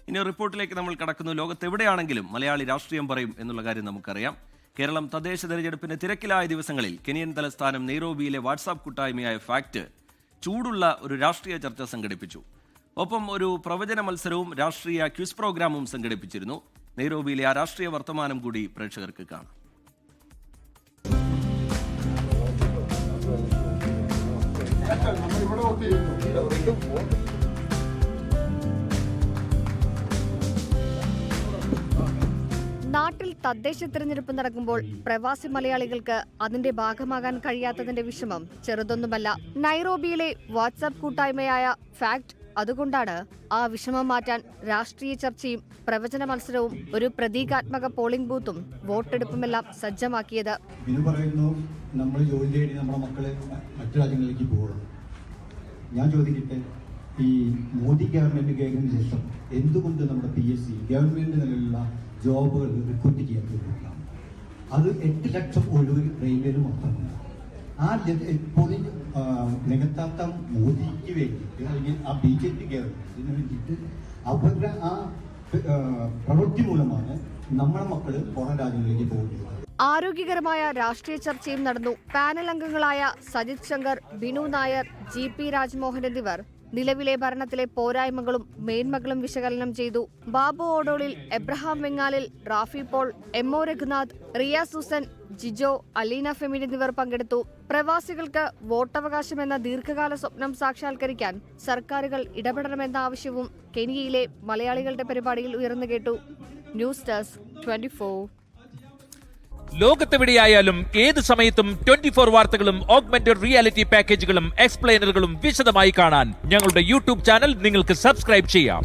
ഇനി റിപ്പോർട്ടിലേക്ക് നമ്മൾ കടക്കുന്നു. ലോകത്തെവിടെയാണെങ്കിലും മലയാളി രാഷ്ട്രീയം പറയും എന്നുള്ള കാര്യം നമുക്കറിയാം. കേരളം തദ്ദേശ തെരഞ്ഞെടുപ്പിന് തിരക്കിലായ ദിവസങ്ങളിൽ കെനിയൻ തലസ്ഥാനം നെയ്റോബിയിലെ വാട്സാപ്പ് കൂട്ടായ്മയായ ഫാക്ട് ചൂടുള്ള ഒരു രാഷ്ട്രീയ ചർച്ച സംഘടിപ്പിച്ചു. ഒപ്പം ഒരു പ്രവചന മത്സരവും രാഷ്ട്രീയ ക്വിസ് പ്രോഗ്രാമും സംഘടിപ്പിച്ചിരുന്നു. നെയ്റോബിയിലെ ആ രാഷ്ട്രീയ വർത്തമാനം കൂടി പ്രേക്ഷകർക്ക് കാണാം. നാട്ടിൽ തദ്ദേശ തിരഞ്ഞെടുപ്പ് നടക്കുമ്പോൾ പ്രവാസി മലയാളികൾക്ക് അതിന്റെ ഭാഗമാകാൻ കഴിയാത്തതിന്റെ വിഷമം ചെറുതൊന്നുമല്ല. നൈറോബിയിലെ വാട്സാപ്പ് കൂട്ടായ്മയായ ഫാക്ട് അതുകൊണ്ടാണ് ആ വിഷമം മാറ്റാൻ രാഷ്ട്രീയ ചർച്ചയും പ്രവചന മത്സരവും ഒരു പ്രതീകാത്മക പോളിംഗ് ബൂത്തും വോട്ടെടുപ്പുമെല്ലാം സജ്ജമാക്കിയത്. നമ്മൾ ജോലി തേടി നമ്മുടെ മക്കളെ മറ്റു രാജ്യങ്ങളിലേക്ക് പോകണം. ഞാൻ ചോദിക്കട്ടെ, ഈ മോദി ഗവൺമെന്റ് കയറിയതിനു ശേഷം എന്തുകൊണ്ട് നമ്മുടെ PSC ഗവൺമെന്റ് നിലയിലുള്ള ജോബുകൾ റിക്രൂട്ട് ചെയ്യാൻ കഴിയില്ല? അത് 8 ലക്ഷം ഒഴിവ് റെയിൽവേയിൽ മാത്രമല്ല. ആ നികത്താത്ത മോദിക്ക് വേണ്ടിയിട്ട് അല്ലെങ്കിൽ ആ BJP ഗവൺമെന്റിന് വേണ്ടിയിട്ട് അവരുടെ ആ പ്രവൃത്തി മൂലമാണ് നമ്മുടെ മക്കൾ പുറം രാജ്യങ്ങളിലേക്ക് പോകുന്നത്. ആരോഗ്യകരമായ രാഷ്ട്രീയ ചർച്ചയും നടന്നു. പാനൽ അംഗങ്ങളായ സജിത് ശങ്കർ, ബിനു നായർ, GP രാജ്മോഹൻ എന്നിവർ നിലവിലെ ഭരണത്തിലെ പോരായ്മകളും മേന്മകളും വിശകലനം ചെയ്തു. ബാബു ഓടോളിൽ, എബ്രഹാം വെങ്ങാലിൽ, റാഫി പോൾ, MO രഘുനാഥ്, റിയ സുസൻ, ജിജോ, അലീന ഫെമിൻ എന്നിവർ പങ്കെടുത്തു. പ്രവാസികൾക്ക് വോട്ടവകാശം എന്ന ദീർഘകാല സ്വപ്നം സാക്ഷാത്കരിക്കാൻ സർക്കാരുകൾ ഇടപെടണമെന്ന ആവശ്യവും കെനിയയിലെ മലയാളികളുടെ പരിപാടിയിൽ ഉയർന്നു കേട്ടു. News desk 24. ലോകത്തെവിടെയായാലും ഏത് സമയത്തും 24 വാർത്തകളും ഓഗ്മെന്റഡ് റിയാലിറ്റി പാക്കേജുകളും എക്സ്പ്ലെയിനറുകളും വിശദമായി കാണാൻ ഞങ്ങളുടെ യൂട്യൂബ് ചാനൽ നിങ്ങൾക്ക് സബ്സ്ക്രൈബ് ചെയ്യാം.